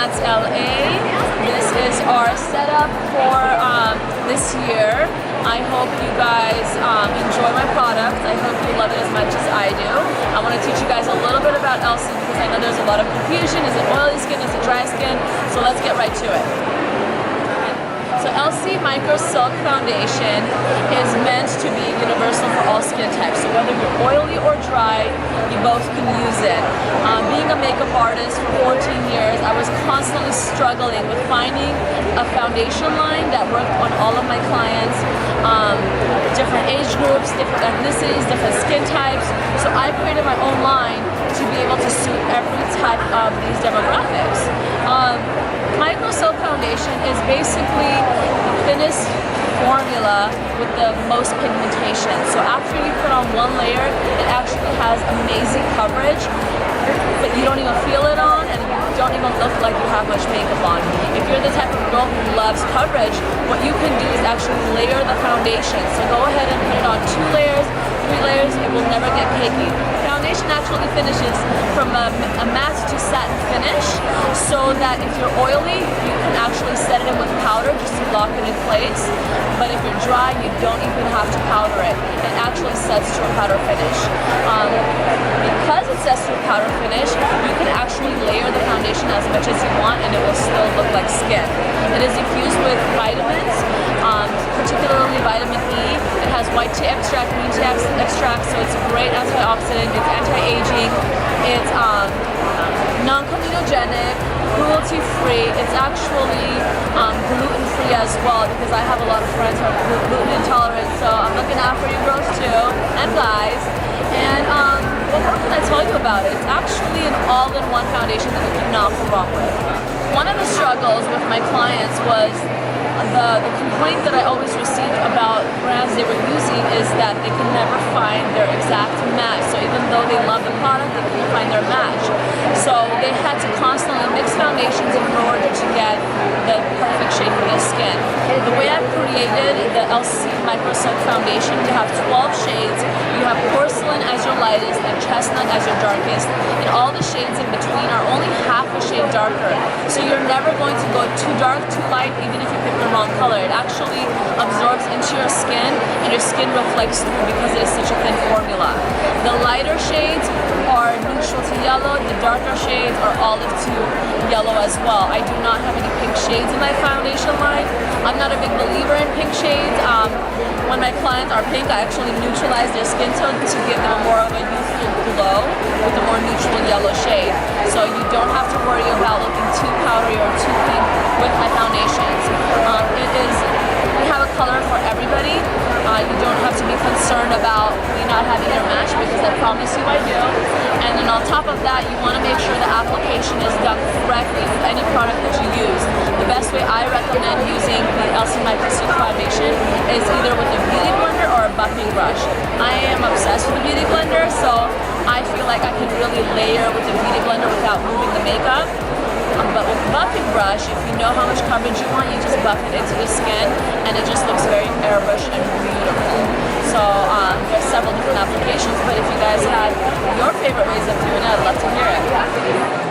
IMATS LA. This is our setup for this year. I hope you guys enjoy my product. I hope you love it as much as I do. I want to teach you guys a little bit about Elcie because I know there's a lot of confusion. Is it oily skin? Is it dry skin? So let's get right to it. So Elcie Micro Silque Foundation is meant to be universal for all skin types. So whether you're oily or dry, you both can use it. Being a makeup artist for 14 years, I was constantly struggling with finding a foundation line that worked on all of my clients, different age groups, different ethnicities, different skin types. So I created my own line to be able to suit every type of these demographics. Micro Silque Foundation is basically the thinnest formula with the most pigmentation. So after you put on one layer, it actually has amazing coverage, but you don't even feel it on, and you don't even look like you have much makeup on. If you're the type of girl who loves coverage, what you can do is actually layer the foundation. So go ahead and put it on 2 layers, 3 layers, it will never get cakey. Foundation actually finishes from a matte to satin finish, so that if you're oily, you can actually set it in with powder just to lock it in place. But if you're dry, you don't even have to powder it. It actually sets to a powder finish. Because it sets to a powder finish, you can actually layer the foundation as much as you want and it will still look like skin. It is infused with vitamins, particularly vitamin E. It has white tea extract, green tea extract, so it's a great antioxidant, it's anti-aging, it's non-comedogenic, cruelty-free. It's actually gluten-free as well, because I have a lot of friends who are gluten intolerant, so I'm looking out for you girls too, and guys. And what more can I tell you about it? It's actually an all-in-one foundation that you cannot go wrong with. One of the struggles with my clients was the complaint that I always received about brands they were using is that they could never find their exact match. So even though they love the product, they couldn't find their match. So they had to constantly mix foundations in order to get the perfect shade for their skin. The way I've created the Elcie Micro Silque Foundation, you have 12 shades. You have porcelain as your lightest and chestnut as your darkest. And all the shades in between are only half a shade darker. So you're never going to go too dark, too light, even if you pick the wrong color. It actually absorbs into your skin and your skin reflects through because it is such a thin formula. The lighter shades are neutral to yellow, the darker shades are olive to yellow as well. I do not have any pink shades in my foundation line. I'm not a big believer in pink shades. When my clients are pink, I actually neutralize their skin tone to give them more of a youthful glow with a more neutral yellow shade. So you don't have to worry about looking too powdery or too pink with my foundations. We have a color for everybody. You don't have to be concerned about me not having your match, because I promise you I do. And then on top of that, you want to make sure the application is done correctly with any product that you use. The best way I recommend using the Elcie Micro Silque Foundation is either with a beauty blender or a buffing brush. I am obsessed with the beauty blender, so I feel like I can really layer with the beauty blender without moving the makeup. But with the buffing brush, if you know how much coverage you want, you just buff it into the skin and it just looks very airbrushed and beautiful. So there's several different applications, but if you guys had your favorite ways of doing it, I'd love to hear it.